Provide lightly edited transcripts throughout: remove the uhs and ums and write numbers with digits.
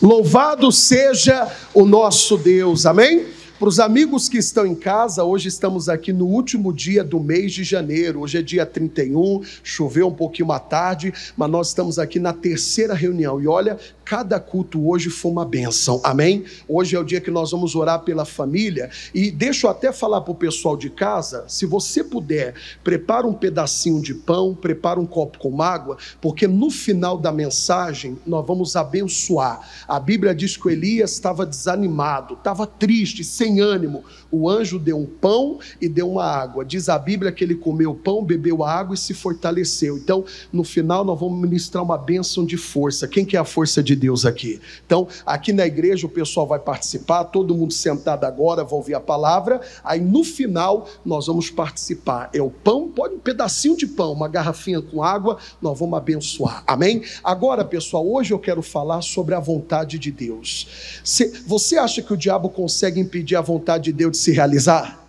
Louvado seja o nosso Deus, amém? Para os amigos que estão em casa, hoje estamos aqui no último dia do mês de janeiro. Hoje é dia 31, choveu um pouquinho à tarde, mas nós estamos aqui na terceira reunião. E olha, cada culto hoje foi uma bênção, amém? Hoje é o dia que nós vamos orar pela família. E deixa eu até falar para o pessoal de casa, se você puder, prepara um pedacinho de pão, prepara um copo com água, porque no final da mensagem nós vamos abençoar. A Bíblia diz que o Elias estava desanimado, estava triste, sem ânimo. O anjo deu um pão e deu uma água. Diz a Bíblia que ele comeu o pão, bebeu a água e se fortaleceu. Então, no final, nós vamos ministrar uma bênção de força. Quem quer a força de Deus aqui? Então, aqui na igreja o pessoal vai participar, todo mundo sentado agora, vai ouvir a palavra. Aí, no final, nós vamos participar. É o pão, pode um pedacinho de pão, uma garrafinha com água, nós vamos abençoar. Amém? Agora, pessoal, hoje eu quero falar sobre a vontade de Deus. Você acha que o diabo consegue impedir a vontade de Deus de se realizar?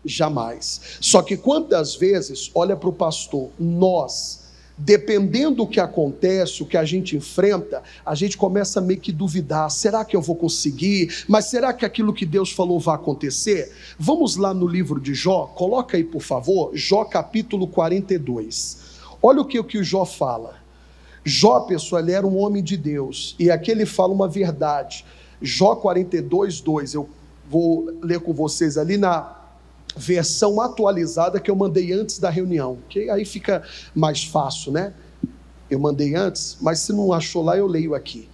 Jamais. Só que quantas vezes, olha para o pastor, nós, dependendo do que acontece, o que a gente enfrenta, a gente começa meio que duvidar, será que eu vou conseguir? Mas será que aquilo que Deus falou vai acontecer? Vamos lá no livro de Jó, coloca aí por favor, Jó capítulo 42, olha o que o Jó fala. Jó, pessoal, ele era um homem de Deus, e aqui ele fala uma verdade. Jó 42, 2, eu vou ler com vocês ali na versão atualizada que eu mandei antes da reunião, que aí fica mais fácil, né? Eu mandei antes, mas se não achou lá, eu leio aqui.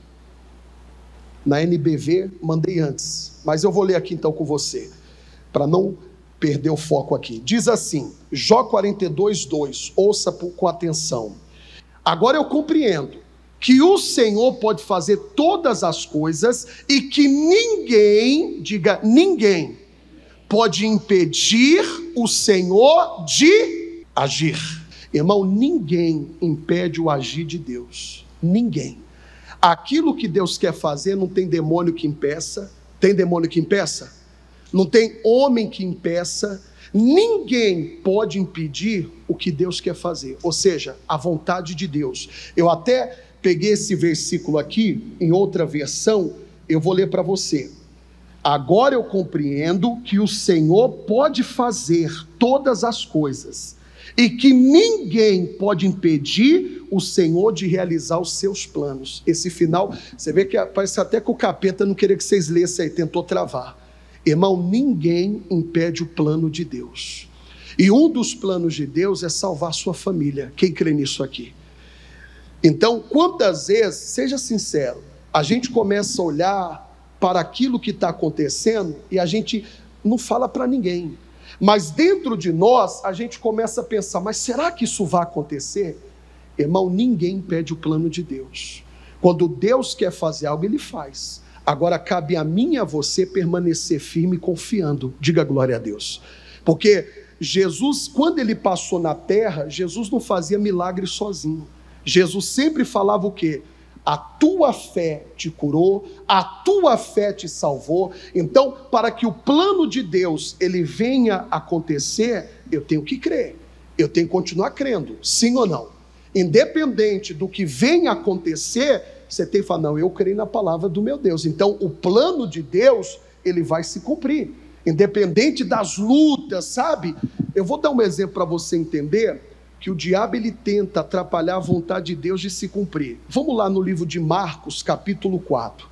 Na NBV, mandei antes, mas eu vou ler aqui então com você, para não perder o foco aqui. Diz assim, Jó 42, 2, ouça com atenção. Agora eu compreendo que o Senhor pode fazer todas as coisas e que ninguém, diga ninguém, pode impedir o Senhor de agir. Irmão, ninguém impede o agir de Deus. Ninguém. Aquilo que Deus quer fazer não tem demônio que impeça. Tem demônio que impeça? Não tem homem que impeça. Ninguém pode impedir o que Deus quer fazer. Ou seja, a vontade de Deus. Eu até peguei esse versículo aqui, em outra versão, eu vou ler para você. Agora eu compreendo que o Senhor pode fazer todas as coisas, e que ninguém pode impedir o Senhor de realizar os seus planos. Esse final, você vê que parece até que o capeta não queria que vocês lessem aí, tentou travar. Irmão, ninguém impede o plano de Deus. E um dos planos de Deus é salvar sua família. Quem crê nisso aqui? Então, quantas vezes, seja sincero, a gente começa a olhar para aquilo que está acontecendo e a gente não fala para ninguém, mas dentro de nós a gente começa a pensar, mas será que isso vai acontecer? Irmão, ninguém impede o plano de Deus. Quando Deus quer fazer algo, Ele faz. Agora cabe a mim e a você permanecer firme confiando. Diga glória a Deus. Porque Jesus, quando Ele passou na terra, Jesus não fazia milagre sozinho. Jesus sempre falava o quê? A tua fé te curou, a tua fé te salvou. Então, para que o plano de Deus ele venha acontecer, eu tenho que crer, eu tenho que continuar crendo, sim ou não? Independente do que venha acontecer, você tem que falar, não, eu creio na palavra do meu Deus. Então, o plano de Deus, ele vai se cumprir, independente das lutas, sabe? Eu vou dar um exemplo para você entender que o diabo ele tenta atrapalhar a vontade de Deus de se cumprir. Vamos lá no livro de Marcos, capítulo 4.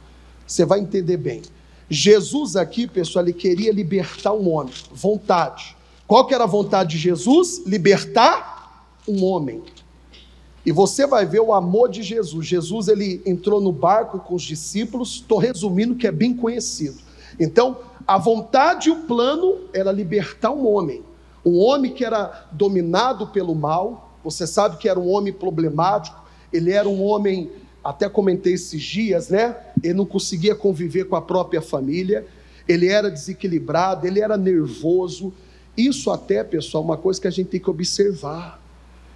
Você vai entender bem. Jesus aqui, pessoal, ele queria libertar um homem. Vontade. Qual que era a vontade de Jesus? Libertar um homem. E você vai ver o amor de Jesus. Jesus, ele entrou no barco com os discípulos. Estou resumindo que é bem conhecido. Então, a vontade e o plano era libertar um homem. Um homem que era dominado pelo mal, você sabe que era um homem problemático, ele era um homem, até comentei esses dias, né? Ele não conseguia conviver com a própria família, ele era desequilibrado, ele era nervoso. Isso até, pessoal, é uma coisa que a gente tem que observar.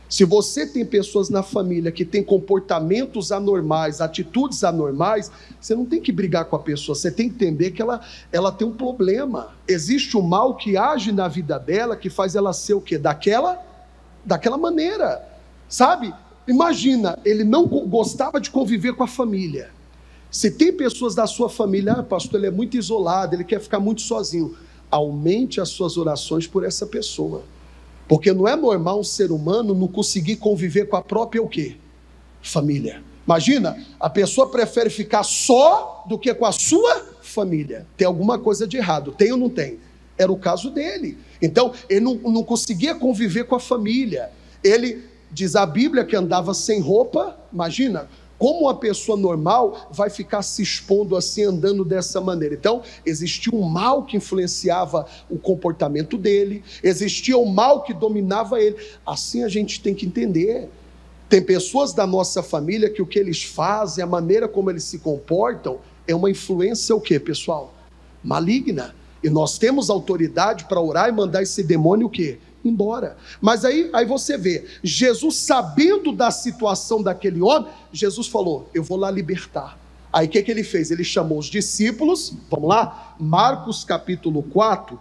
Se você tem pessoas na família que têm comportamentos anormais, atitudes anormais, você não tem que brigar com a pessoa, você tem que entender que ela tem um problema. Existe um mal que age na vida dela, que faz ela ser o quê? Daquela maneira, sabe? Imagina, ele não gostava de conviver com a família. Se tem pessoas da sua família, pastor, ele é muito isolado, ele quer ficar muito sozinho, aumente as suas orações por essa pessoa. Porque não é normal um ser humano não conseguir conviver com a própria o quê? Família. Imagina, a pessoa prefere ficar só do que com a sua família. Tem alguma coisa de errado, tem ou não tem? Era o caso dele. Então, ele não conseguia conviver com a família. Ele, diz a Bíblia, que andava sem roupa. Imagina, como uma pessoa normal vai ficar se expondo assim, andando dessa maneira? Então, existia um mal que influenciava o comportamento dele, existia um mal que dominava ele. Assim a gente tem que entender. Tem pessoas da nossa família que o que eles fazem, a maneira como eles se comportam, é uma influência o quê, pessoal? Maligna. E nós temos autoridade para orar e mandar esse demônio o quê? Embora. Mas aí você vê, Jesus sabendo da situação daquele homem, Jesus falou, eu vou lá libertar. Aí o que ele fez? Ele chamou os discípulos, vamos lá, Marcos capítulo 4,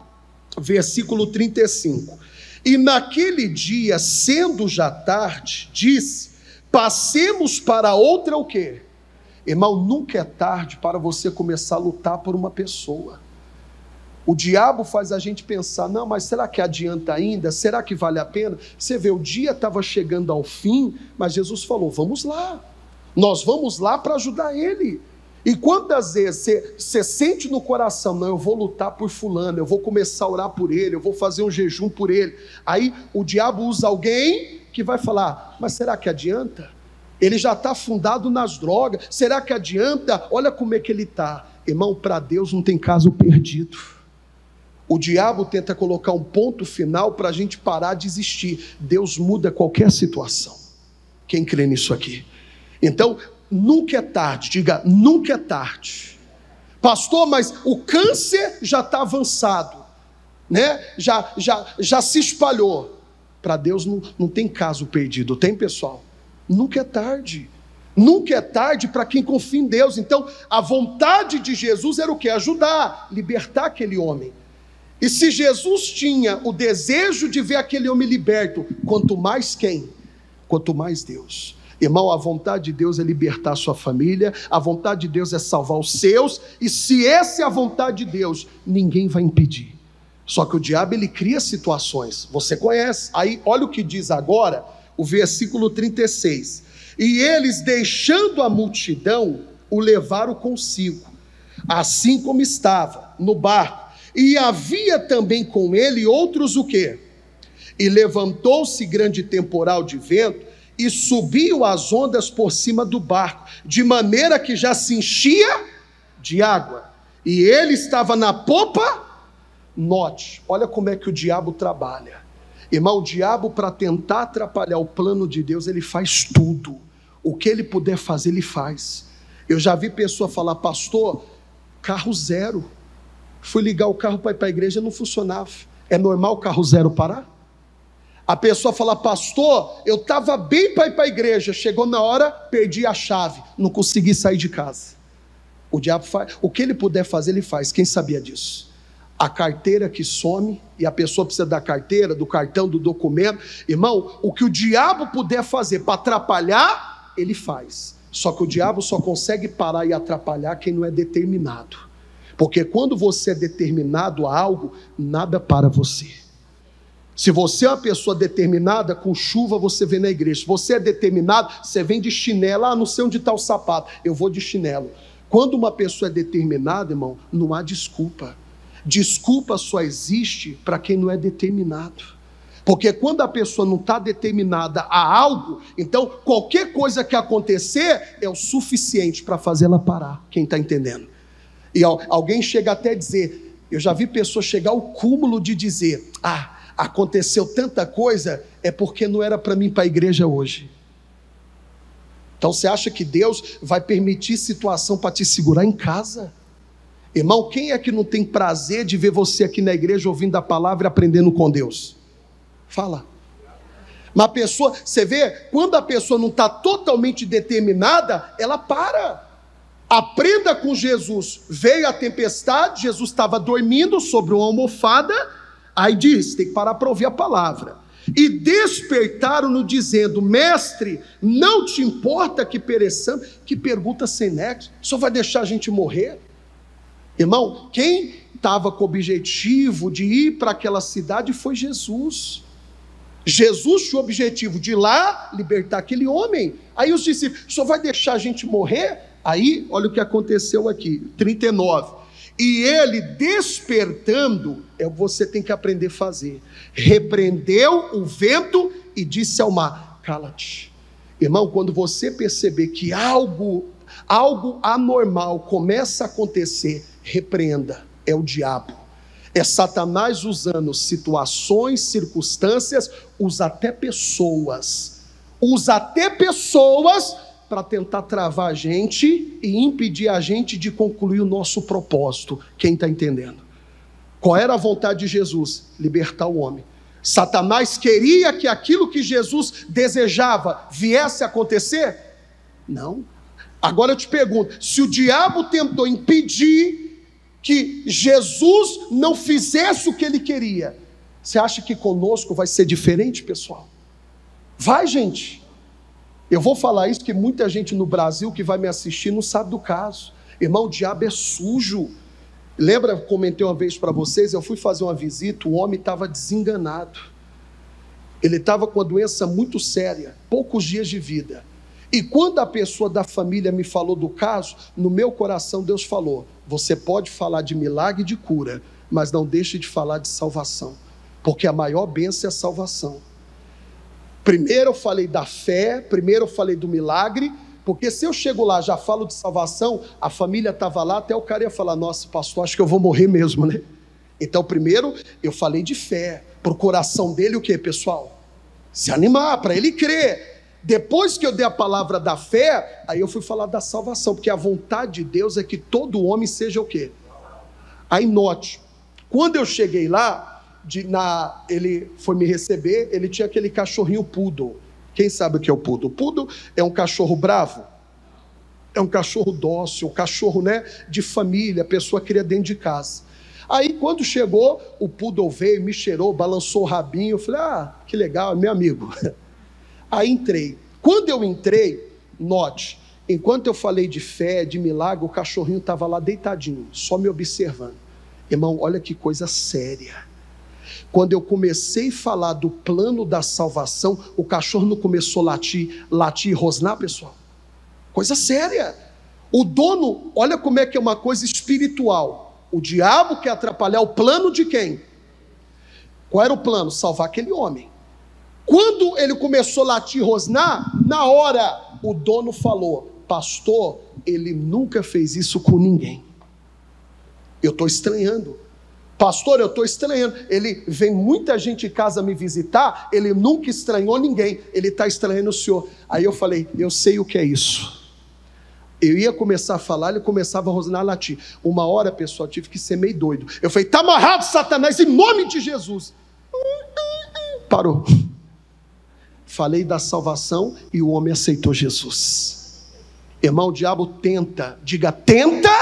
versículo 35. E naquele dia, sendo já tarde, disse, passemos para outra o quê? Irmão, nunca é tarde para você começar a lutar por uma pessoa. O diabo faz a gente pensar, não, mas será que adianta ainda? Será que vale a pena? Você vê, o dia estava chegando ao fim, mas Jesus falou, vamos lá. Nós vamos lá para ajudar ele. E quantas vezes você sente no coração, não, eu vou lutar por fulano, eu vou começar a orar por ele, eu vou fazer um jejum por ele. Aí o diabo usa alguém que vai falar, mas será que adianta? Ele já está afundado nas drogas, será que adianta? Olha como é que ele está. Irmão, para Deus não tem caso perdido. O diabo tenta colocar um ponto final para a gente parar de existir. Deus muda qualquer situação. Quem crê nisso aqui? Então, nunca é tarde, diga, nunca é tarde. Pastor, mas o câncer já está avançado, né? Já se espalhou. Para Deus não tem caso perdido, tem, pessoal? Nunca é tarde. Nunca é tarde para quem confia em Deus. Então, a vontade de Jesus era o quê? Ajudar, libertar aquele homem. E se Jesus tinha o desejo de ver aquele homem liberto, quanto mais quem? Quanto mais Deus. Irmão, a vontade de Deus é libertar a sua família, a vontade de Deus é salvar os seus, e se essa é a vontade de Deus, ninguém vai impedir. Só que o diabo, ele cria situações, você conhece. Aí, olha o que diz agora, o versículo 36. E eles, deixando a multidão, o levaram consigo, assim como estava, no barco. E havia também com ele outros o quê? E levantou-se grande temporal de vento, e subiu as ondas por cima do barco, de maneira que já se enchia de água. E ele estava na popa. Note, olha como é que o diabo trabalha. Irmão, o diabo, para tentar atrapalhar o plano de Deus, ele faz tudo. O que ele puder fazer, ele faz. Eu já vi pessoa falar, pastor, carro zero. Fui ligar o carro para ir para a igreja, não funcionava. É normal o carro zero parar? A pessoa fala, pastor, eu estava bem para ir para a igreja, chegou na hora, perdi a chave, não consegui sair de casa. O diabo faz, o que ele puder fazer, ele faz. Quem sabia disso? A carteira que some, e a pessoa precisa da carteira, do cartão, do documento. Irmão, o que o diabo puder fazer para atrapalhar, ele faz. Só que o diabo só consegue parar e atrapalhar quem não é determinado. Porque quando você é determinado a algo, nada para você. Se você é uma pessoa determinada, com chuva você vem na igreja. Se você é determinado, você vem de chinelo. Não sei onde está o sapato, eu vou de chinelo. Quando uma pessoa é determinada, irmão, não há desculpa. Desculpa só existe para quem não é determinado. Porque quando a pessoa não está determinada a algo, então qualquer coisa que acontecer é o suficiente para fazer ela parar. Quem está entendendo? E alguém chega até a dizer, eu já vi pessoas chegar ao cúmulo de dizer, aconteceu tanta coisa, é porque não era para mim ir para a igreja hoje. Então você acha que Deus vai permitir situação para te segurar em casa? Irmão, quem é que não tem prazer de ver você aqui na igreja ouvindo a palavra e aprendendo com Deus? Fala. Mas a pessoa, você vê, quando a pessoa não está totalmente determinada, ela para. Aprenda com Jesus. Veio a tempestade, Jesus estava dormindo sobre uma almofada, aí diz, tem que parar para ouvir a palavra. e despertaram-no dizendo: mestre, não te importa que pereçamos? Que pergunta sem nexo, só vai deixar a gente morrer? Irmão, quem estava com o objetivo de ir para aquela cidade foi Jesus. Jesus tinha o objetivo de ir lá libertar aquele homem. Aí os discípulos: só vai deixar a gente morrer? Aí, olha o que aconteceu aqui, 39. E ele, despertando, você tem que aprender a fazer, repreendeu o vento e disse ao mar: cala-te. Irmão, quando você perceber que algo anormal começa a acontecer, repreenda. É o diabo, é Satanás usando situações, circunstâncias, usa até pessoas para tentar travar a gente e impedir a gente de concluir o nosso propósito. Quem está entendendo? Qual era a vontade de Jesus? Libertar o homem. Satanás queria que aquilo que Jesus desejava viesse a acontecer? Não. Agora eu te pergunto, se o diabo tentou impedir que Jesus não fizesse o que ele queria, você acha que conosco vai ser diferente, pessoal? Vai, gente. Eu vou falar isso porque muita gente no Brasil que vai me assistir não sabe do caso. Irmão, o diabo é sujo. Lembra, eu comentei uma vez para vocês, eu fui fazer uma visita, o homem estava desenganado. Ele estava com uma doença muito séria, poucos dias de vida. E quando a pessoa da família me falou do caso, no meu coração Deus falou: você pode falar de milagre e de cura, mas não deixe de falar de salvação, porque a maior bênção é a salvação. Primeiro eu falei da fé, primeiro eu falei do milagre, porque se eu chego lá, já falo de salvação, a família estava lá, até o cara ia falar: nossa, pastor, acho que eu vou morrer mesmo, né? Então primeiro eu falei de fé, para o coração dele o que, pessoal? Se animar, para ele crer. Depois que eu dei a palavra da fé, aí eu fui falar da salvação, porque a vontade de Deus é que todo homem seja o quê? Aí note, quando eu cheguei lá, ele foi me receber, ele tinha aquele cachorrinho poodle. Quem sabe o que é o poodle? O poodle é um cachorro bravo, é um cachorro dócil, um cachorro, né, de família, a pessoa cria dentro de casa. Aí quando chegou, o poodle veio, me cheirou, balançou o rabinho, eu falei: ah, que legal, é meu amigo. Aí entrei. Quando eu entrei, note, enquanto eu falei de fé, de milagre, o cachorrinho estava lá deitadinho, só me observando. Irmão, olha que coisa séria. Quando eu comecei a falar do plano da salvação, o cachorro não começou a latir e rosnar, pessoal? Coisa séria. O dono, olha como é que é uma coisa espiritual. O diabo quer atrapalhar o plano de quem? Qual era o plano? Salvar aquele homem. Quando ele começou a latir e rosnar, na hora o dono falou: pastor, ele nunca fez isso com ninguém. Eu estou estranhando. Pastor, eu estou estranhando. Ele vem muita gente em casa me visitar, ele nunca estranhou ninguém, ele está estranhando o senhor. Aí eu falei: eu sei o que é isso. Eu ia começar a falar, ele começava a rosnar, a latir. Uma hora, pessoal, eu tive que ser meio doido. Eu falei: está amarrado, Satanás, em nome de Jesus. Parou. Falei da salvação e o homem aceitou Jesus. Irmão, o diabo tenta, diga tenta,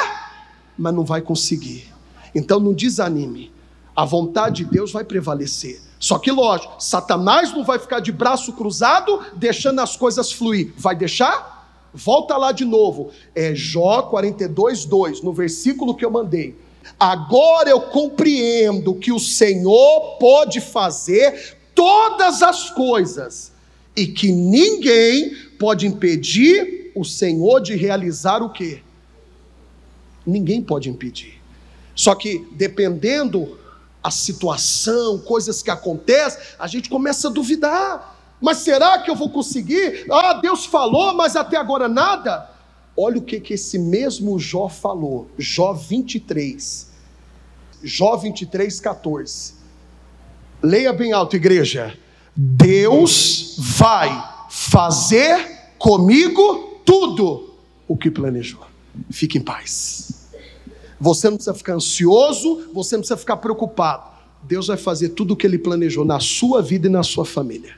mas não vai conseguir. Então não desanime, a vontade de Deus vai prevalecer. Só que lógico, Satanás não vai ficar de braço cruzado, deixando as coisas fluir. Vai deixar? Volta lá de novo, Jó 42:2, no versículo que eu mandei. Agora eu compreendo que o Senhor pode fazer todas as coisas, e que ninguém pode impedir o Senhor de realizar o quê? Ninguém pode impedir. Só que dependendo a situação, coisas que acontecem, a gente começa a duvidar. Mas será que eu vou conseguir? Ah, Deus falou, mas até agora nada. Olha o que esse mesmo Jó falou. Jó 23. Jó 23:14. Leia bem alto, igreja. Deus vai fazer comigo tudo o que planejou. Fique em paz. Você não precisa ficar ansioso, você não precisa ficar preocupado. Deus vai fazer tudo o que Ele planejou na sua vida e na sua família.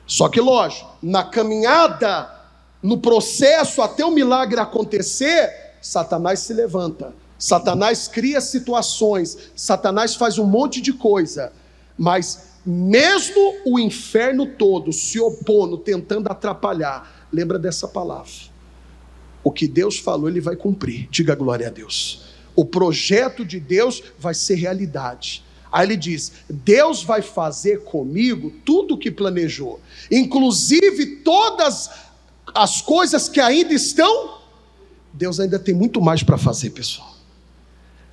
Só que lógico, na caminhada, no processo até o milagre acontecer, Satanás se levanta, Satanás cria situações, Satanás faz um monte de coisa, mas mesmo o inferno todo se opondo, tentando atrapalhar, lembra dessa palavra: o que Deus falou, Ele vai cumprir. Diga glória a Deus. O projeto de Deus vai ser realidade. Aí ele diz: Deus vai fazer comigo tudo o que planejou, inclusive todas as coisas que ainda estão. Deus ainda tem muito mais para fazer, pessoal.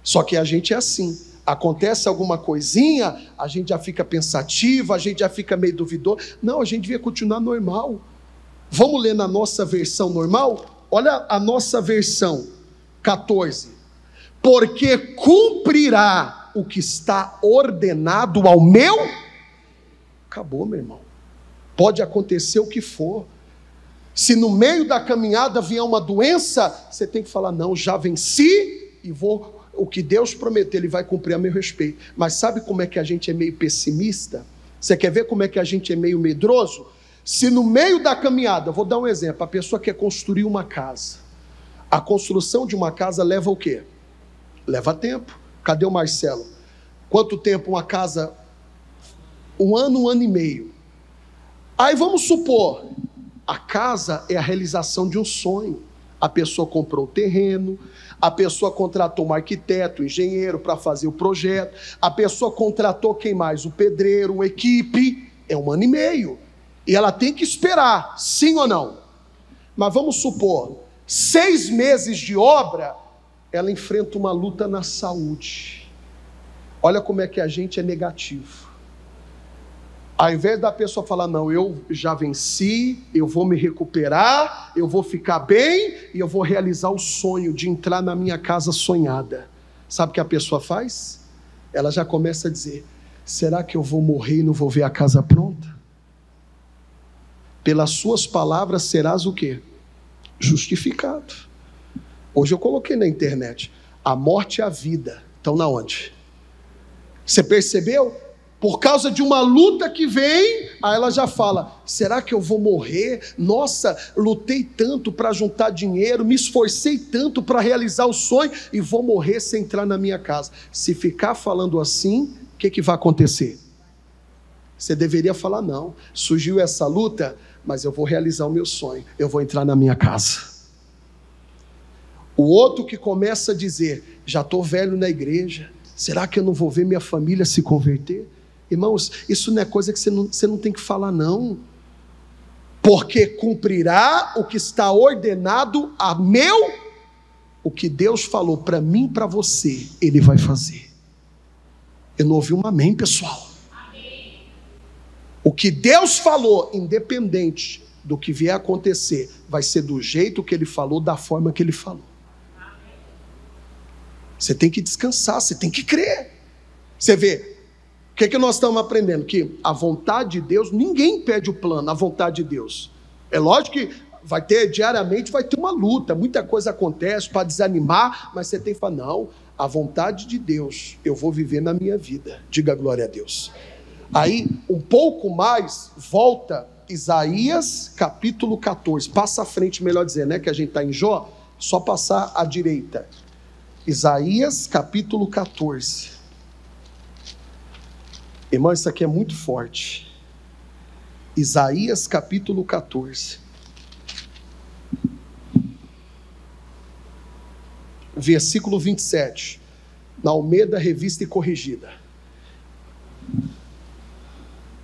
Só que a gente é assim, acontece alguma coisinha, a gente já fica pensativo, a gente já fica meio duvidoso. Não, a gente devia continuar normal. Vamos ler na nossa versão normal? Olha a nossa versão 14. Porque cumprirá o que está ordenado ao meu. Acabou, meu irmão. Pode acontecer o que for. Se no meio da caminhada vier uma doença, você tem que falar: não, já venci e vou. O que Deus prometeu, Ele vai cumprir a meu respeito. Mas sabe como é que a gente é meio pessimista? Você quer ver como é que a gente é meio medroso? Se no meio da caminhada, vou dar um exemplo: a pessoa quer construir uma casa. A construção de uma casa leva o quê? Leva tempo. Cadê o Marcelo? Quanto tempo uma casa? 1 ano, 1 ano e meio. Aí vamos supor, a casa é a realização de um sonho. A pessoa comprou o terreno, a pessoa contratou um arquiteto, um engenheiro para fazer o projeto, a pessoa contratou quem mais? O pedreiro, uma equipe. É 1 ano e meio. E ela tem que esperar, sim ou não? Mas vamos supor, 6 meses de obra, ela enfrenta uma luta na saúde. Olha como é que a gente é negativo. Ao invés da pessoa falar: não, eu já venci, eu vou me recuperar, eu vou ficar bem e eu vou realizar o sonho de entrar na minha casa sonhada. Sabe o que a pessoa faz? Ela já começa a dizer: será que eu vou morrer e não vou ver a casa pronta? Pelas suas palavras serás o quê? Justificado. Hoje eu coloquei na internet: a morte e a vida estão na onde? Você percebeu? Por causa de uma luta que vem, aí ela já fala: será que eu vou morrer? Nossa, lutei tanto para juntar dinheiro, me esforcei tanto para realizar o sonho e vou morrer sem entrar na minha casa. Se ficar falando assim, o que vai acontecer? Você deveria falar: não, surgiu essa luta, mas eu vou realizar o meu sonho, eu vou entrar na minha casa. O outro que começa a dizer: já estou velho na igreja, será que eu não vou ver minha família se converter? Irmãos, isso não é coisa que você não tem que falar, não. Porque cumprirá o que está ordenado a meu. O que Deus falou para mim e para você, Ele vai fazer. Eu não ouvi um amém, pessoal. Amém. O que Deus falou, independente do que vier a acontecer, vai ser do jeito que Ele falou, da forma que Ele falou. Você tem que descansar, você tem que crer. Você vê, o que nós estamos aprendendo? Que a vontade de Deus, ninguém pede o plano, a vontade de Deus. É lógico que diariamente vai ter uma luta, muita coisa acontece para desanimar, mas você tem que falar: não, a vontade de Deus, eu vou viver na minha vida. Diga glória a Deus. Aí, um pouco mais, volta Isaías capítulo 14. Passa à frente, melhor dizer, né? Que a gente está em Jó, só passar à direita. Isaías capítulo 14. Irmão, isso aqui é muito forte. Isaías capítulo 14. Versículo 27. Na Almeida Revista e Corrigida.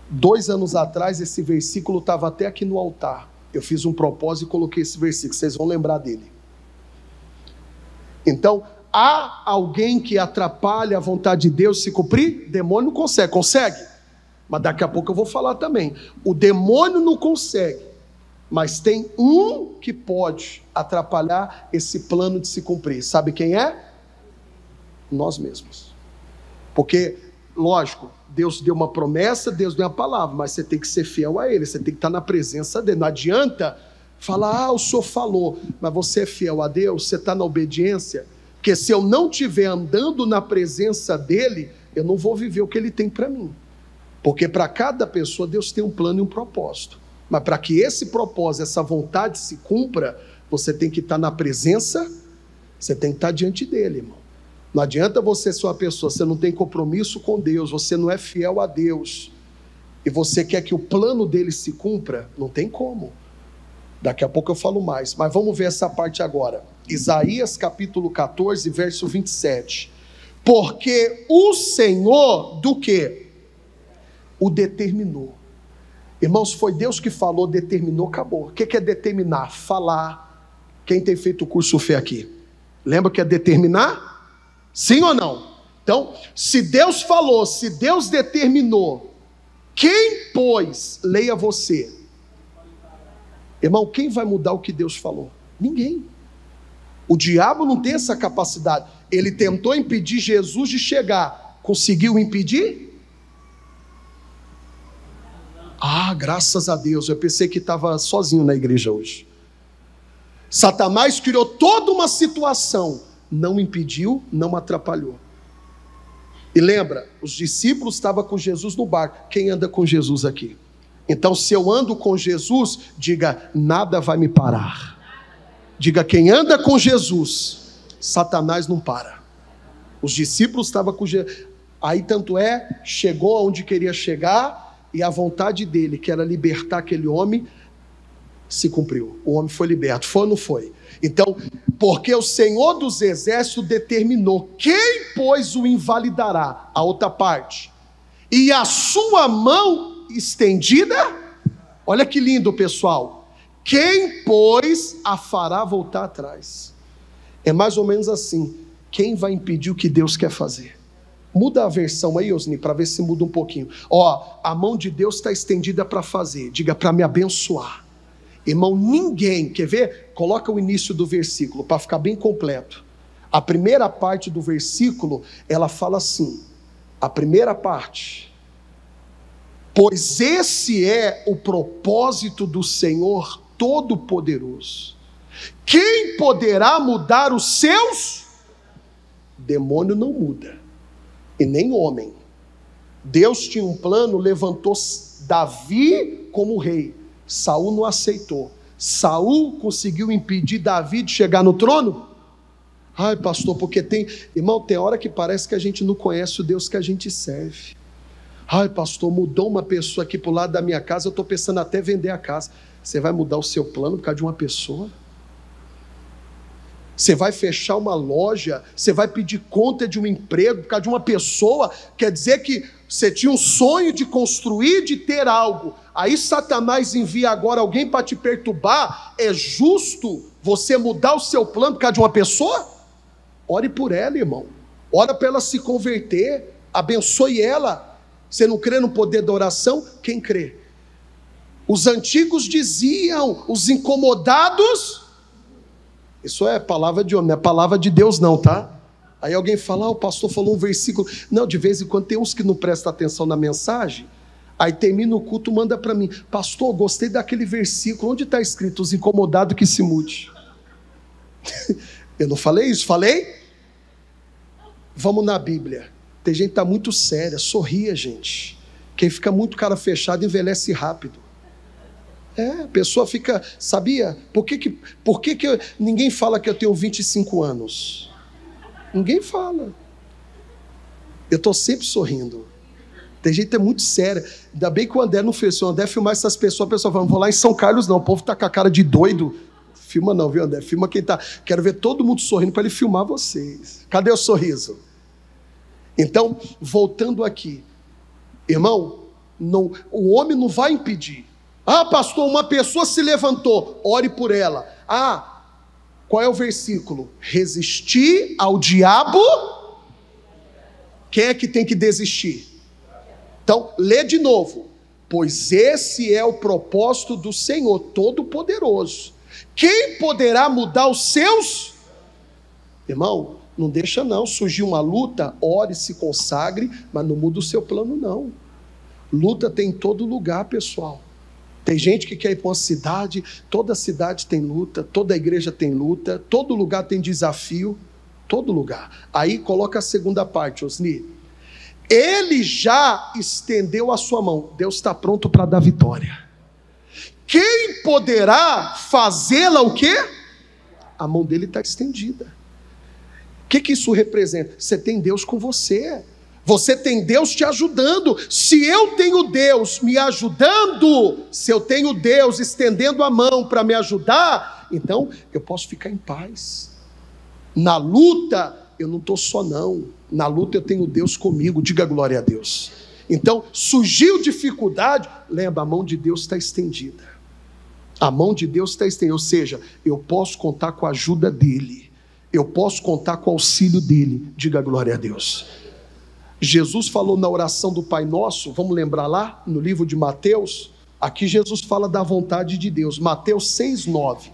2 anos atrás, esse versículo estava até aqui no altar. Eu fiz um propósito e coloquei esse versículo. Vocês vão lembrar dele. Então, há alguém que atrapalha a vontade de Deus se cumprir? Demônio não consegue. Consegue? Mas daqui a pouco eu vou falar também. O demônio não consegue. Mas tem um que pode atrapalhar esse plano de se cumprir. Sabe quem é? Nós mesmos. Porque, lógico, Deus deu uma promessa, Deus deu uma palavra, mas você tem que ser fiel a Ele, você tem que estar na presença dEle. Não adianta falar: o Senhor falou, mas você é fiel a Deus, você está na obediência. Porque se eu não estiver andando na presença dEle, eu não vou viver o que Ele tem para mim. Porque para cada pessoa Deus tem um plano e um propósito. Mas para que esse propósito, essa vontade se cumpra, você tem que estar na presença, você tem que estar diante dEle, irmão. Não adianta você ser uma pessoa, você não tem compromisso com Deus, você não é fiel a Deus, e você quer que o plano dele se cumpra, não tem como. Daqui a pouco eu falo mais, mas vamos ver essa parte agora. Isaías capítulo 14, verso 27. Porque o Senhor, do quê? O determinou. Irmãos, foi Deus que falou, determinou, acabou. O que é determinar? Falar. Quem tem feito o curso Fé aqui? Lembra que é determinar? Sim ou não? Então, se Deus falou, se Deus determinou, quem, pois, leia você? Irmão, quem vai mudar o que Deus falou? Ninguém. O diabo não tem essa capacidade. Ele tentou impedir Jesus de chegar. Conseguiu impedir? Ah, graças a Deus. Eu pensei que estava sozinho na igreja hoje. Satanás criou toda uma situação. Não impediu, não atrapalhou. E lembra, os discípulos estavam com Jesus no barco. Quem anda com Jesus aqui? Então, se eu ando com Jesus, diga, nada vai me parar. Diga, quem anda com Jesus, Satanás não para. Os discípulos estavam com Jesus. Aí, tanto é, chegou aonde queria chegar, e a vontade dele, que era libertar aquele homem, se cumpriu. O homem foi liberto. Foi ou não foi? Então, porque o Senhor dos Exércitos determinou, quem, pois, o invalidará? A outra parte. E a sua mão estendida, olha que lindo, pessoal. Quem, pois, a fará voltar atrás? É mais ou menos assim. Quem vai impedir o que Deus quer fazer? Muda a versão aí, Osni, para ver se muda um pouquinho. Ó, a mão de Deus está estendida para fazer. Diga, para me abençoar. Irmão, ninguém, quer ver? Coloca o início do versículo, para ficar bem completo. A primeira parte do versículo, ela fala assim, a primeira parte: pois esse é o propósito do Senhor Todo-Poderoso. Quem poderá mudar os seus? Demônio não muda, e nem homem. Deus tinha um plano, levantou Davi como rei. Saul não aceitou. Saul conseguiu impedir Davi de chegar no trono? Ai, pastor, porque tem... Irmão, tem hora que parece que a gente não conhece o Deus que a gente serve. Ai, pastor, mudou uma pessoa aqui para o lado da minha casa, eu estou pensando até vender a casa. Você vai mudar o seu plano por causa de uma pessoa? Você vai fechar uma loja? Você vai pedir conta de um emprego por causa de uma pessoa? Quer dizer que você tinha um sonho de construir, de ter algo. Aí Satanás envia agora alguém para te perturbar. É justo você mudar o seu plano por causa de uma pessoa? Ore por ela, irmão. Ora para ela se converter. Abençoe ela. Você não crê no poder da oração? Quem crê? Os antigos diziam, os incomodados... Isso é palavra de homem, não é palavra de Deus não, tá? Aí alguém fala, o pastor falou um versículo. Não, de vez em quando tem uns que não prestam atenção na mensagem. Aí termina o culto, manda para mim, pastor, gostei daquele versículo, onde está escrito, os incomodados que se mude? Eu não falei isso, falei? Vamos na Bíblia. Tem gente que está muito séria, sorria, gente. Quem fica muito cara fechado envelhece rápido. A pessoa fica, sabia? Por que ninguém fala que eu tenho 25 anos? Ninguém fala. Eu estou sempre sorrindo. Tem gente que é muito séria. Ainda bem que o André não fez. Se o André filmar essas pessoas, a pessoa fala, não vou lá em São Carlos não, o povo está com a cara de doido. Filma não, viu, André? Filma quem está. Quero ver todo mundo sorrindo para ele filmar vocês. Cadê o sorriso? Então, voltando aqui. Irmão, não, o homem não vai impedir. Ah, pastor, uma pessoa se levantou, ore por ela. Ah, qual é o versículo? Resistir ao diabo. Quem é que tem que desistir? Então, lê de novo. Pois esse é o propósito do Senhor Todo-Poderoso. Quem poderá mudar os seus? Irmão, não deixa não. Surgiu uma luta, ore, se consagre, mas não muda o seu plano não. Luta tem em todo lugar, pessoal. Tem gente que quer ir para uma cidade, toda cidade tem luta, toda igreja tem luta, todo lugar tem desafio, todo lugar. Aí coloca a segunda parte, Osni. Ele já estendeu a sua mão, Deus está pronto para dar vitória. Quem poderá fazê-la o quê? A mão dele está estendida. O que isso representa? Você tem Deus com você. Você tem Deus te ajudando. Se eu tenho Deus me ajudando, se eu tenho Deus estendendo a mão para me ajudar, então eu posso ficar em paz. Na luta, eu não estou só não. Na luta eu tenho Deus comigo, diga glória a Deus. Então, surgiu dificuldade, lembra, a mão de Deus está estendida. A mão de Deus está estendida, ou seja, eu posso contar com a ajuda dEle. Eu posso contar com o auxílio dEle, diga glória a Deus. Jesus falou na oração do Pai Nosso, vamos lembrar lá, no livro de Mateus, aqui Jesus fala da vontade de Deus, Mateus 6:9.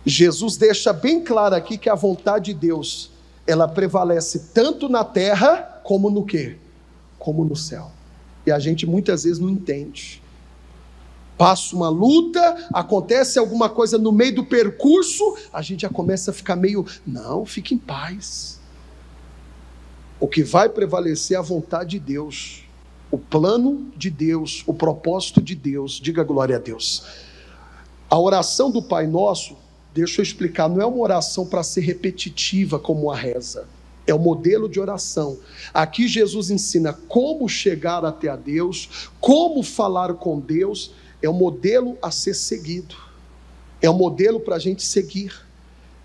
Jesus deixa bem claro aqui que a vontade de Deus, ela prevalece tanto na terra, como no quê? Como no céu. E a gente muitas vezes não entende. Passa uma luta, acontece alguma coisa no meio do percurso, a gente já começa a ficar meio, não, fique em paz. O que vai prevalecer é a vontade de Deus, o plano de Deus, o propósito de Deus, diga glória a Deus. A oração do Pai Nosso, deixa eu explicar, não é uma oração para ser repetitiva como a reza, é o modelo de oração. Aqui Jesus ensina como chegar até a Deus, como falar com Deus, é um modelo a ser seguido, é um modelo para a gente seguir.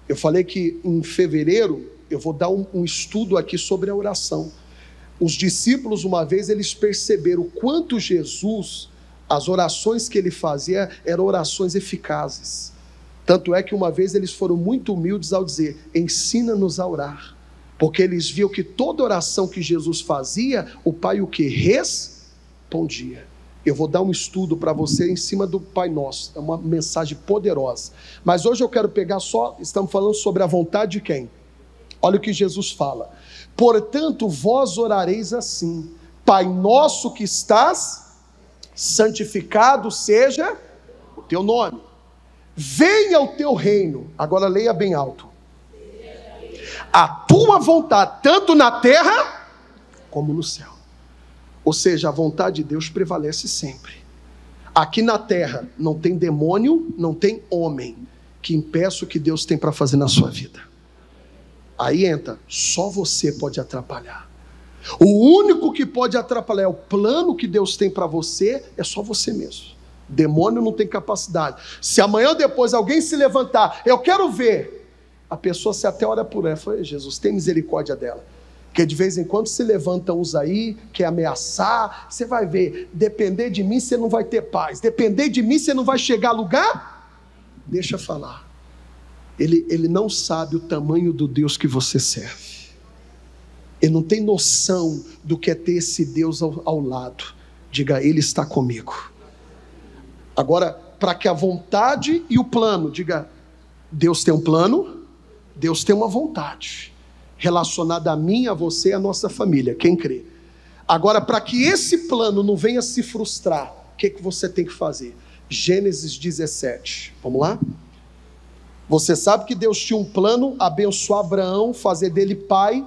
Eu falei que em fevereiro, eu vou dar um estudo aqui sobre a oração. Os discípulos, uma vez, eles perceberam o quanto Jesus, as orações que ele fazia, eram orações eficazes. Tanto é que uma vez eles foram muito humildes ao dizer, ensina-nos a orar. Porque eles viam que toda oração que Jesus fazia, o Pai o que? Respondia. Eu vou dar um estudo para você em cima do Pai Nosso, é uma mensagem poderosa. Mas hoje eu quero pegar só, estamos falando sobre a vontade de quem? Olha o que Jesus fala. Portanto, vós orareis assim, Pai Nosso que estás, santificado seja o teu nome. Venha o teu reino, agora leia bem alto. A tua vontade, tanto na terra, como no céu. Ou seja, a vontade de Deus prevalece sempre. Aqui na terra, não tem demônio, não tem homem, que impeça o que Deus tem para fazer na sua vida. Aí entra, só você pode atrapalhar. O único que pode atrapalhar é o plano que Deus tem para você, é só você mesmo. Demônio não tem capacidade. Se amanhã ou depois alguém se levantar, eu quero ver, a pessoa se até ora por ela, fala, Jesus, tem misericórdia dela. Porque de vez em quando se levantam uns aí, quer ameaçar, você vai ver, depender de mim você não vai ter paz, depender de mim você não vai chegar a lugar, deixa falar. Ele não sabe o tamanho do Deus que você serve, ele não tem noção do que é ter esse Deus ao lado. Diga, Ele está comigo. Agora, para que a vontade e o plano, diga, Deus tem um plano, Deus tem uma vontade, relacionada a mim, a você e a nossa família, quem crê. Agora, para que esse plano não venha se frustrar, o que você tem que fazer? Gênesis 17, vamos lá? Você sabe que Deus tinha um plano, abençoar Abraão, fazer dele pai,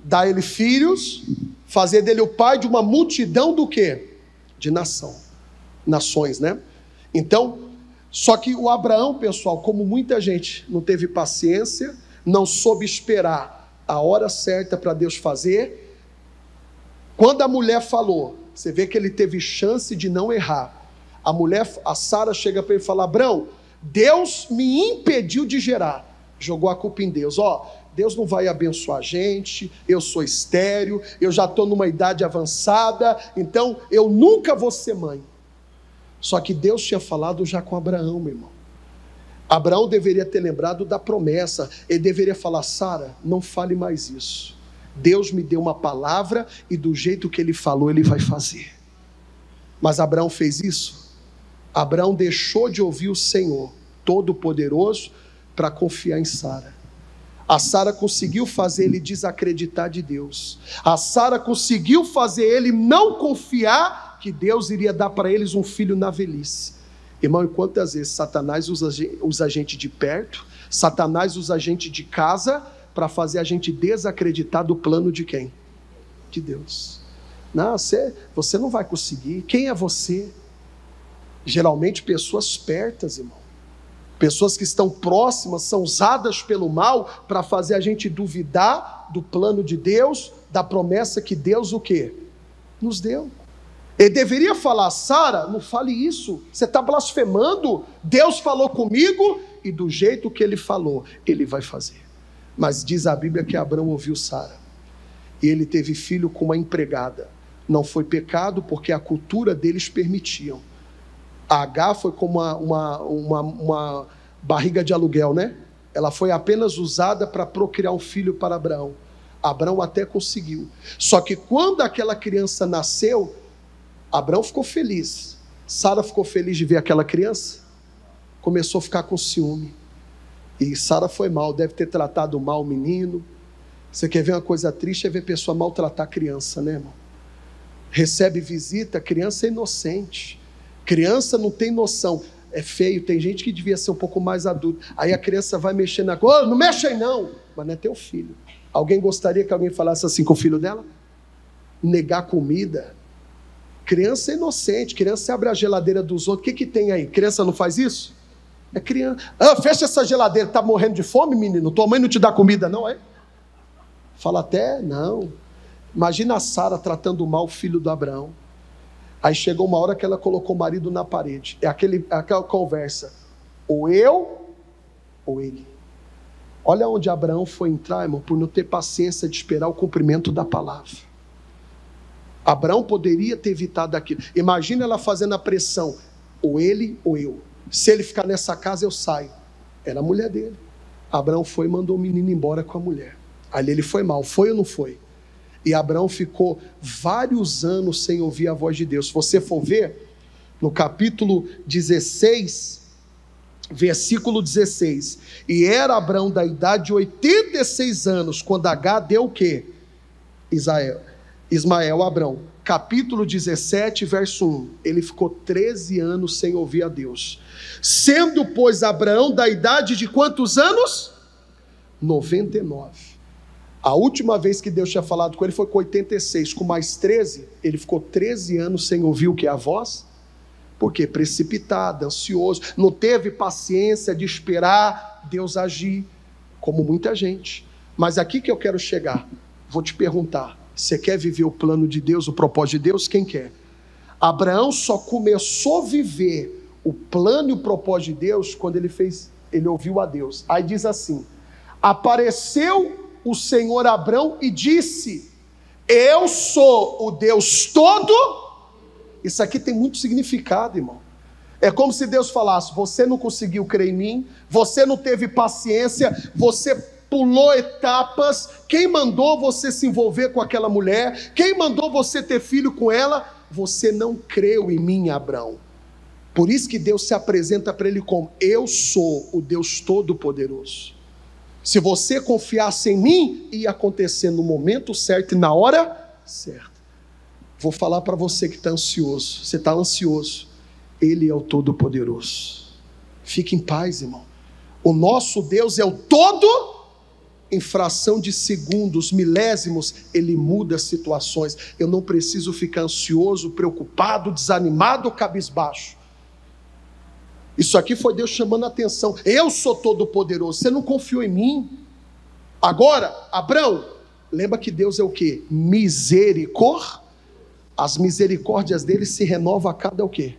dar ele filhos, fazer dele o pai de uma multidão do quê? De nações, né? Então, só que o Abraão, pessoal, como muita gente não teve paciência, não soube esperar a hora certa para Deus fazer, quando a mulher falou, você vê que ele teve chance de não errar. A Sara chega para ele e fala, Abraão, Deus me impediu de gerar. Jogou a culpa em Deus. Deus não vai abençoar a gente, eu sou estéril, eu já estou numa idade avançada, então eu nunca vou ser mãe. Só que Deus tinha falado já com Abraão, meu irmão. Abraão deveria ter lembrado da promessa, ele deveria falar, Sara, não fale mais isso. Deus me deu uma palavra e do jeito que ele falou, ele vai fazer. Mas Abraão fez isso? Abraão deixou de ouvir o Senhor Todo-Poderoso para confiar em Sara. A Sara conseguiu fazer ele desacreditar de Deus. A Sara conseguiu fazer ele não confiar que Deus iria dar para eles um filho na velhice. Irmão, e quantas vezes Satanás usa a gente de perto, Satanás usa a gente de casa para fazer a gente desacreditar do plano de quem? De Deus. Não, você não vai conseguir. Quem é você? Geralmente pessoas pertas, irmão. Pessoas que estão próximas são usadas pelo mal para fazer a gente duvidar do plano de Deus, da promessa que Deus o quê? Nos deu. Ele deveria falar: Sara, não fale isso, você está blasfemando, Deus falou comigo, e do jeito que ele falou, ele vai fazer. Mas diz a Bíblia que Abraão ouviu Sara, e ele teve filho com uma empregada. Não foi pecado, porque a cultura deles permitiam. A H foi como uma barriga de aluguel, né? Ela foi apenas usada para procriar um filho para Abraão. Abraão até conseguiu. Só que quando aquela criança nasceu, Abraão ficou feliz. Sara ficou feliz de ver aquela criança. Começou a ficar com ciúme. E Sara foi mal, deve ter tratado mal o menino. Você quer ver uma coisa triste? É ver pessoa maltratar a criança, né, irmão? Recebe visita, criança é inocente. Criança não tem noção. É feio, tem gente que devia ser um pouco mais adulto. Aí a criança vai mexer na coisa. Não mexe aí não. Mas não é teu filho. Alguém gostaria que alguém falasse assim com o filho dela? Negar comida. Criança é inocente. Criança abre a geladeira dos outros. O que tem aí? Criança não faz isso? É criança. Fecha essa geladeira. Tá morrendo de fome, menino? Tua mãe não te dá comida não, é? Fala até, não. Imagina a Sara tratando mal o filho do Abraão. Aí chegou uma hora que ela colocou o marido na parede. É aquela conversa. Ou eu, ou ele. Olha onde Abraão foi entrar, irmão, por não ter paciência de esperar o cumprimento da palavra. Abraão poderia ter evitado aquilo. Imagina ela fazendo a pressão. Ou ele, ou eu. Se ele ficar nessa casa, eu saio. Era a mulher dele. Abraão foi e mandou o menino embora com a mulher. Ali ele foi mal. Foi ou não foi? E Abraão ficou vários anos sem ouvir a voz de Deus. Se você for ver, no capítulo 16, versículo 16. E era Abraão da idade de 86 anos, quando H deu o quê? Ismael, Abraão. Capítulo 17, verso 1. Ele ficou 13 anos sem ouvir a Deus. Sendo, pois, Abraão da idade de quantos anos? 99. A última vez que Deus tinha falado com ele foi com 86, com mais 13, ele ficou 13 anos sem ouvir o que? A voz? Por quê? Precipitado, ansioso, não teve paciência de esperar Deus agir, como muita gente. Mas aqui que eu quero chegar, vou te perguntar, você quer viver o plano de Deus, o propósito de Deus? Quem quer? Abraão só começou a viver o plano e o propósito de Deus quando ele ouviu a Deus. Aí diz assim: apareceu o Senhor a Abraão e disse: eu sou o Deus todo. Isso aqui tem muito significado, irmão. É como se Deus falasse: você não conseguiu crer em mim, você não teve paciência, você pulou etapas. Quem mandou você se envolver com aquela mulher? Quem mandou você ter filho com ela? Você não creu em mim, Abraão. Por isso que Deus se apresenta para ele como: eu sou o Deus Todo-Poderoso. Se você confiasse em mim, ia acontecer no momento certo e na hora certa. Vou falar para você que está ansioso. Você está ansioso. Ele é o Todo-Poderoso. Fique em paz, irmão. O nosso Deus é o todo. Em fração de segundos, milésimos, ele muda situações. Eu não preciso ficar ansioso, preocupado, desanimado ou cabisbaixo. Isso aqui foi Deus chamando a atenção. Eu sou todo-poderoso. Você não confiou em mim? Agora, Abraão, lembra que Deus é o quê? Misericórdia. As misericórdias dele se renovam a cada o quê?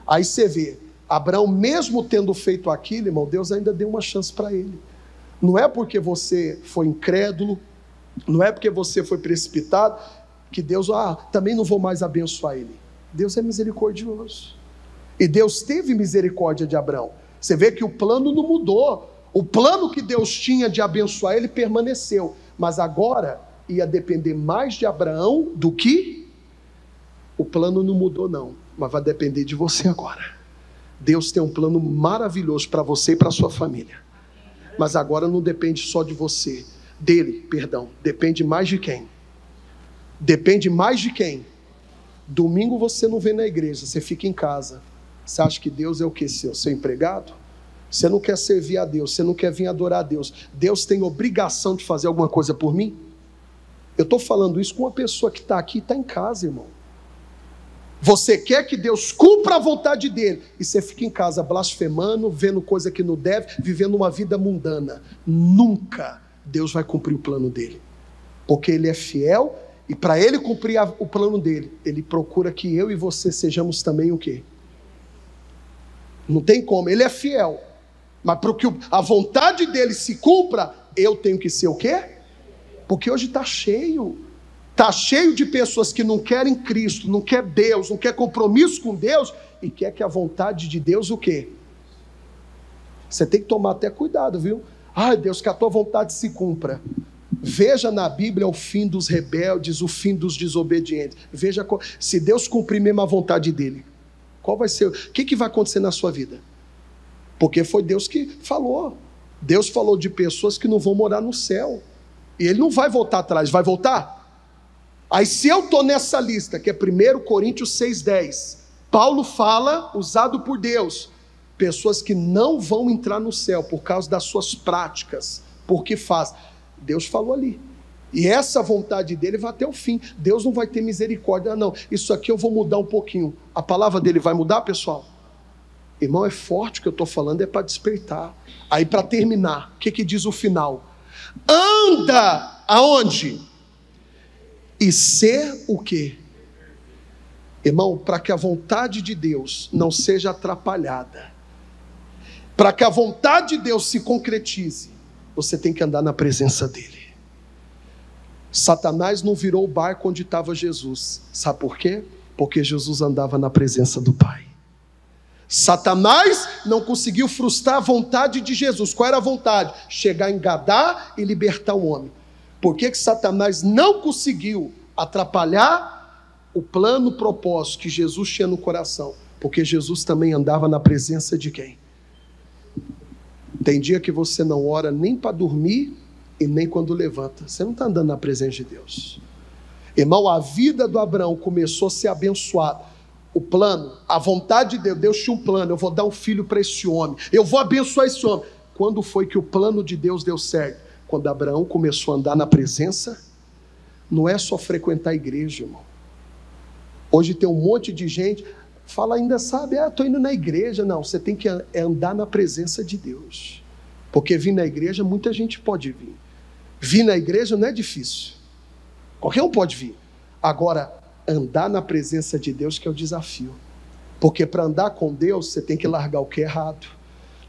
Aí você vê, Abraão, mesmo tendo feito aquilo, irmão, Deus ainda deu uma chance para ele. Não é porque você foi incrédulo, não é porque você foi precipitado, que Deus, também não vou mais abençoar ele. Deus é misericordioso. E Deus teve misericórdia de Abraão. Você vê que o plano não mudou. O plano que Deus tinha de abençoar ele permaneceu. Mas agora ia depender mais de Abraão do que... O plano não mudou não, mas vai depender de você agora. Deus tem um plano maravilhoso para você e para a sua família. Mas agora não depende só de você. Depende mais de quem? Depende mais de quem? Domingo você não vem na igreja, você fica em casa. Você acha que Deus é o que seu? Seu empregado? Você não quer servir a Deus, você não quer vir adorar a Deus. Deus tem obrigação de fazer alguma coisa por mim? Eu estou falando isso com uma pessoa que está aqui e está em casa, irmão. Você quer que Deus cumpra a vontade dele, e você fica em casa blasfemando, vendo coisa que não deve, vivendo uma vida mundana. Nunca Deus vai cumprir o plano dele, porque ele é fiel, e para ele cumprir o plano dele, ele procura que eu e você sejamos também o quê? Não tem como, ele é fiel, mas para que a vontade dele se cumpra, eu tenho que ser o quê? Porque hoje está cheio de pessoas que não querem Cristo, não quer Deus, não quer compromisso com Deus, e quer que a vontade de Deus o quê? Você tem que tomar até cuidado, viu? Ai, Deus, que a tua vontade se cumpra. Veja na Bíblia o fim dos rebeldes, o fim dos desobedientes. Veja, se Deus cumprir mesmo a vontade dele, qual vai ser? O que vai acontecer na sua vida? Porque foi Deus que falou. Deus falou de pessoas que não vão morar no céu. E ele não vai voltar atrás, vai voltar? Aí se eu estou nessa lista, que é 1 Coríntios 6,10, Paulo fala, usado por Deus, pessoas que não vão entrar no céu por causa das suas práticas, porque faz. Deus falou ali. E essa vontade dele vai até o fim. Deus não vai ter misericórdia, não. Isso aqui eu vou mudar um pouquinho. A palavra dele vai mudar, pessoal? Irmão, é forte o que eu estou falando, é para despertar. Aí para terminar, o que diz o final? Anda aonde? E ser o quê? Irmão, para que a vontade de Deus não seja atrapalhada, para que a vontade de Deus se concretize, você tem que andar na presença dele. Satanás não virou o barco onde estava Jesus. Sabe por quê? Porque Jesus andava na presença do Pai. Satanás não conseguiu frustrar a vontade de Jesus. Qual era a vontade? Chegar em Gadá e libertar o homem. Por que Satanás não conseguiu atrapalhar o plano, o propósito que Jesus tinha no coração? Porque Jesus também andava na presença de quem? Tem dia que você não ora nem para dormir e nem quando levanta. Você não está andando na presença de Deus. Irmão, a vida do Abraão começou a ser abençoada. O plano, a vontade de Deus, Deus tinha um plano, eu vou dar um filho para esse homem, eu vou abençoar esse homem. Quando foi que o plano de Deus deu certo? Quando Abraão começou a andar na presença. Não é só frequentar a igreja, irmão. Hoje tem um monte de gente, fala ainda, sabe, estou indo na igreja. Não, você tem que andar na presença de Deus. Porque vir na igreja, muita gente pode vir. Vir na igreja não é difícil. Qualquer um pode vir. Agora, andar na presença de Deus que é o desafio. Porque para andar com Deus, você tem que largar o que é errado.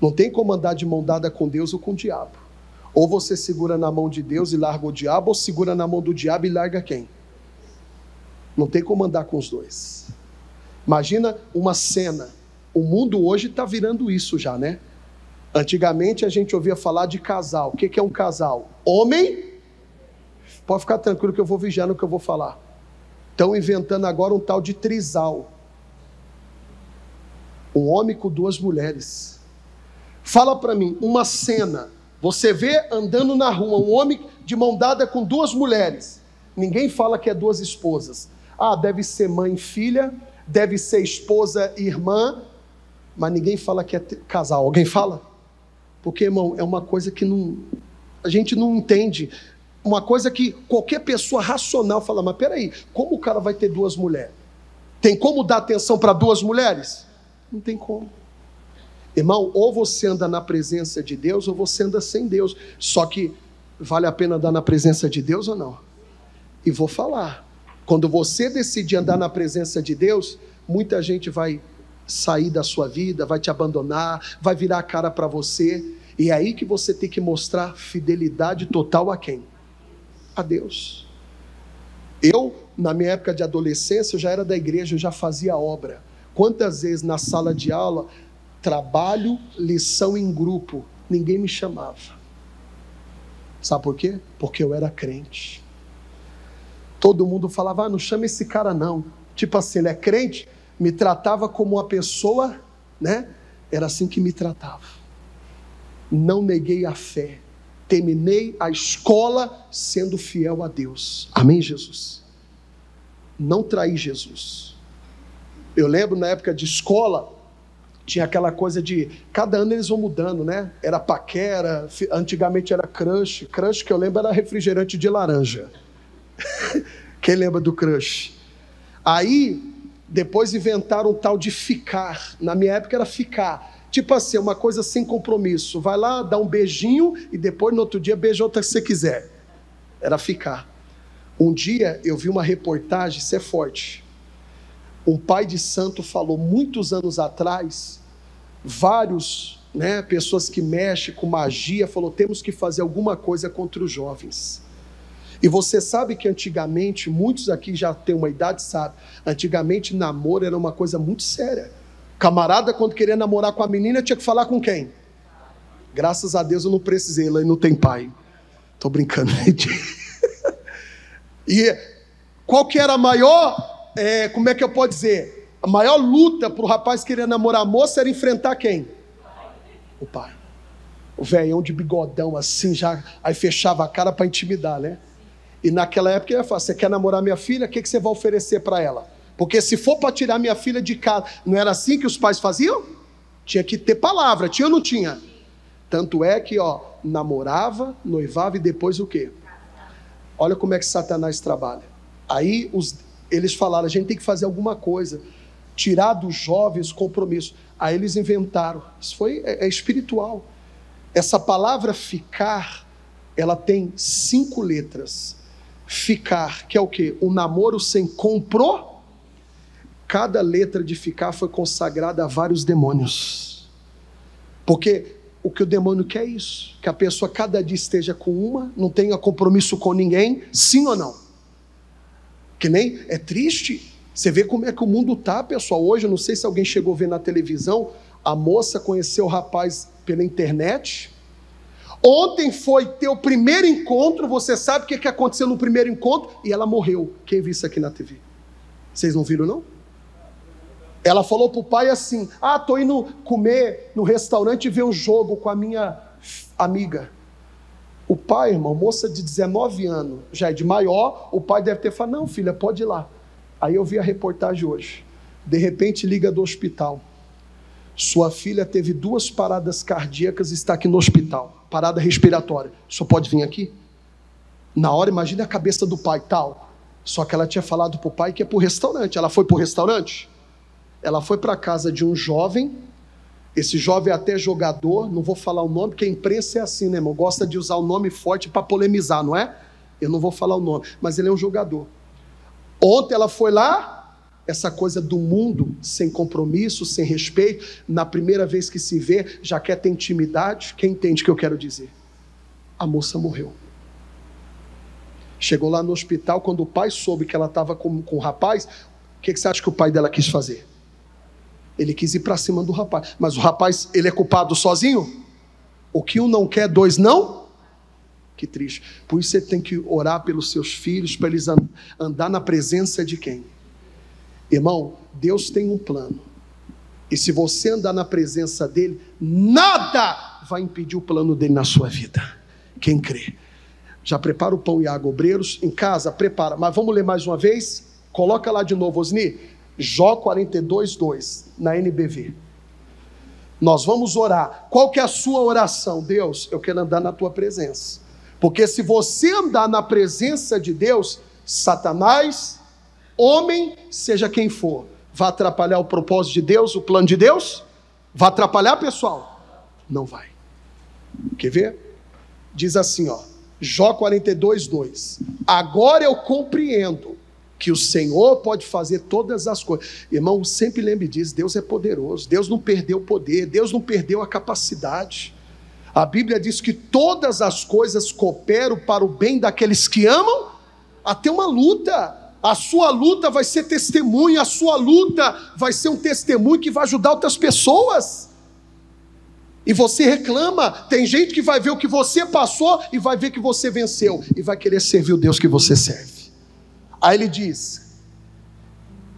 Não tem como andar de mão dada com Deus ou com o diabo. Ou você segura na mão de Deus e larga o diabo, ou segura na mão do diabo e larga quem? Não tem como andar com os dois. Imagina uma cena. O mundo hoje está virando isso já, né? Antigamente a gente ouvia falar de casal. O que é um casal? Homem, pode ficar tranquilo que eu vou vigiar no que eu vou falar. Estão inventando agora um tal de trisal. Um homem com duas mulheres. Fala para mim, uma cena, você vê andando na rua um homem de mão dada com duas mulheres. Ninguém fala que é duas esposas. Ah, deve ser mãe e filha, deve ser esposa e irmã, mas ninguém fala que é casal. Alguém fala? Porque, irmão, é uma coisa que a gente não entende. Uma coisa que qualquer pessoa racional fala, mas peraí, como o cara vai ter duas mulheres? Tem como dar atenção para duas mulheres? Não tem como. Irmão, ou você anda na presença de Deus, ou você anda sem Deus. Só que vale a pena andar na presença de Deus ou não? E vou falar, quando você decidir andar na presença de Deus, muita gente vai sair da sua vida, vai te abandonar, vai virar a cara para você, e é aí que você tem que mostrar fidelidade total a quem? A Deus. Eu, na minha época de adolescência, eu já era da igreja, eu já fazia obra. Quantas vezes na sala de aula, trabalho, lição em grupo, ninguém me chamava. Sabe por quê? Porque eu era crente. Todo mundo falava, não chama esse cara não. Tipo assim, ele é crente, me tratava como uma pessoa, né? Era assim que me tratava. Não neguei a fé. Terminei a escola sendo fiel a Deus. Amém, Jesus? Não traí Jesus. Eu lembro na época de escola, tinha aquela coisa de, cada ano eles vão mudando, né? Era paquera, antigamente era crush. Crush que eu lembro era refrigerante de laranja. Quem lembra do crush? Aí, Depois inventaram um tal de ficar. Na minha época era ficar. Tipo assim, uma coisa sem compromisso. Vai lá, dá um beijinho e depois no outro dia beija outra que você quiser. Era ficar. Um dia eu vi uma reportagem, isso é forte. Um pai de santo falou muitos anos atrás, vários, pessoas que mexem com magia, falou, temos que fazer alguma coisa contra os jovens. E você sabe que antigamente, muitos aqui já têm uma idade, sabe, antigamente namoro era uma coisa muito séria. Camarada, quando queria namorar com a menina, tinha que falar com quem? Graças a Deus eu não precisei, ela não tem pai. Estou brincando, gente. E qual que era a maior, como é que eu posso dizer? A maior luta para o rapaz querer namorar a moça era enfrentar quem? O pai. O velhão de bigodão assim, já, aí fechava a cara para intimidar, né? E naquela época ele ia falar, você quer namorar minha filha? O que você vai oferecer para ela? Porque se for para tirar minha filha de casa, não era assim que os pais faziam? Tinha que ter palavra, tinha ou não tinha? Tanto é que, namorava, noivava e depois o quê? Olha como é que Satanás trabalha. Aí eles falaram, a gente tem que fazer alguma coisa, tirar dos jovens compromisso. Aí eles inventaram, isso é espiritual. Essa palavra ficar, ela tem 5 letras. Ficar, que é o quê? Um namoro sem compro. Cada letra de ficar foi consagrada a vários demônios. Porque o que o demônio quer é isso, que a pessoa cada dia esteja com uma, não tenha compromisso com ninguém, sim ou não? Que nem, é triste, você vê como é que o mundo está, pessoal. Hoje, eu não sei se alguém chegou a ver na televisão, a moça conheceu o rapaz pela internet. Ontem foi ter o primeiro encontro, você sabe o que aconteceu no primeiro encontro? E ela morreu. Quem viu isso aqui na TV? Vocês não viram, não? Ela falou para o pai assim, estou indo comer no restaurante e ver um jogo com a minha amiga. O pai, irmão, moça de 19 anos, já é de maior, o pai deve ter falado, não filha, pode ir lá. Aí eu vi a reportagem hoje, de repente liga do hospital, sua filha teve 2 paradas cardíacas e está aqui no hospital, parada respiratória, o senhor pode vir aqui? Na hora, imagina a cabeça do pai, tal, só que ela tinha falado para o pai que é para o restaurante. Ela foi para o restaurante? Ela foi para a casa de um jovem, esse jovem é até jogador, não vou falar o nome, porque a imprensa é assim, né, irmão? Gosta de usar o nome forte para polemizar, não é? Eu não vou falar o nome, mas ele é um jogador. Ontem ela foi lá, essa coisa do mundo, sem compromisso, sem respeito, na primeira vez que se vê, já quer ter intimidade. Quem entende o que eu quero dizer? A moça morreu. Chegou lá no hospital, quando o pai soube que ela estava com o rapaz, o que você acha que o pai dela quis fazer? Ele quis ir para cima do rapaz. Mas o rapaz, ele é culpado sozinho? O que um não quer, 2 não? Que triste. Por isso você tem que orar pelos seus filhos, para eles andar na presença de quem? Irmão, Deus tem um plano. E se você andar na presença dele, nada vai impedir o plano dele na sua vida. Quem crê? Já prepara o pão e água, obreiros, em casa, prepara. Mas vamos ler mais uma vez? Coloca lá de novo, Osni. Jó 42:2, na NBV. Nós vamos orar. Qual que é a sua oração? Deus, eu quero andar na tua presença. Porque se você andar na presença de Deus, Satanás, homem, seja quem for, vai atrapalhar o propósito de Deus, o plano de Deus? Vai atrapalhar, pessoal? Não vai. Quer ver? Diz assim, Jó 42:2. Agora eu compreendo que o Senhor pode fazer todas as coisas. Irmão, sempre lembre disso, Deus é poderoso, Deus não perdeu o poder, Deus não perdeu a capacidade. A Bíblia diz que todas as coisas cooperam para o bem daqueles que amam. Até uma luta, a sua luta vai ser testemunho, a sua luta vai ser um testemunho que vai ajudar outras pessoas. E você reclama, tem gente que vai ver o que você passou e vai ver que você venceu, e vai querer servir o Deus que você serve. Aí ele diz,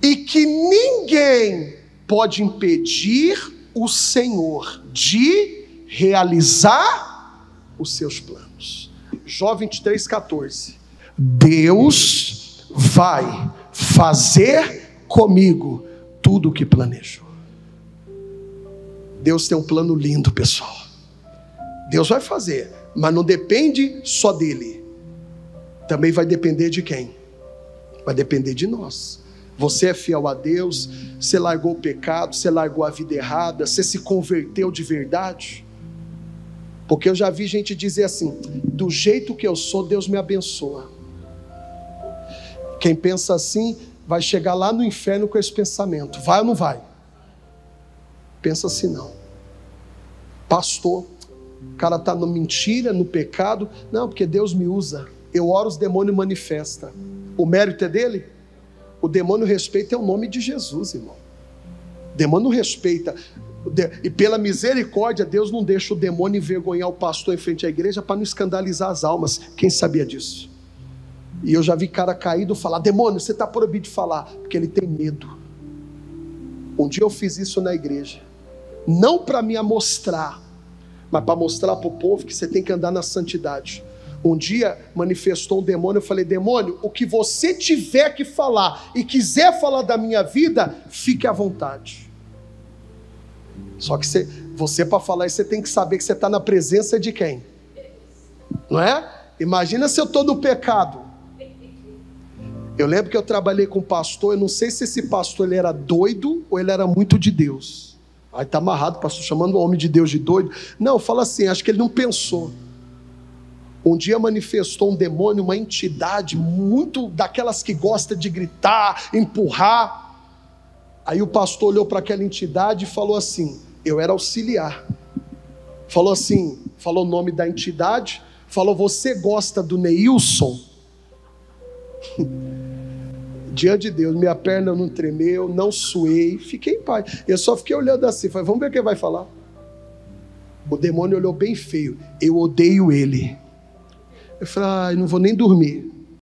e que ninguém pode impedir o Senhor de realizar os seus planos. Jó 23:14. Deus vai fazer comigo tudo o que planejou. Deus tem um plano lindo, pessoal. Deus vai fazer, mas não depende só dele. Também vai depender de quem? Vai depender de nós. Você é fiel a Deus? Você largou o pecado? Você largou a vida errada? Você se converteu de verdade? Porque eu já vi gente dizer assim: do jeito que eu sou, Deus me abençoa. Quem pensa assim vai chegar lá no inferno com esse pensamento. Vai ou não vai? Pensa assim não. Pastor, o cara está na mentira, no pecado. Não, porque Deus me usa. Eu oro, os demônios manifestam. O mérito é dele? O demônio respeita o nome de Jesus, irmão. O demônio respeita. E pela misericórdia, Deus não deixa o demônio envergonhar o pastor em frente à igreja para não escandalizar as almas. Quem sabia disso? E eu já vi cara caído falar: demônio, você está proibido de falar. Porque ele tem medo. Um dia eu fiz isso na igreja. Não para me amostrar, mas para mostrar para o povo que você tem que andar na santidade. Um dia manifestou um demônio, eu falei: demônio, o que você tiver que falar e quiser falar da minha vida, fique à vontade. Só que você para falar isso, você tem que saber que você está na presença de quem? Não é? Imagina se eu estou no pecado. Eu lembro que eu trabalhei com um pastor, eu não sei se esse pastor ele era doido ou ele era muito de Deus. Aí está amarrado, pastor, chamando o homem de Deus de doido. Não, fala assim, acho que ele não pensou. Um dia manifestou um demônio, uma entidade muito daquelas que gosta de gritar, empurrar. Aí o pastor olhou para aquela entidade e falou assim: eu era auxiliar. Falou assim, falou o nome da entidade, falou: você gosta do Neilson? Diante de Deus, minha perna não tremeu, não suei, fiquei em paz. Eu só fiquei olhando assim, falei: vamos ver o que vai falar. O demônio olhou bem feio: eu odeio ele. Eu falei: não vou nem dormir.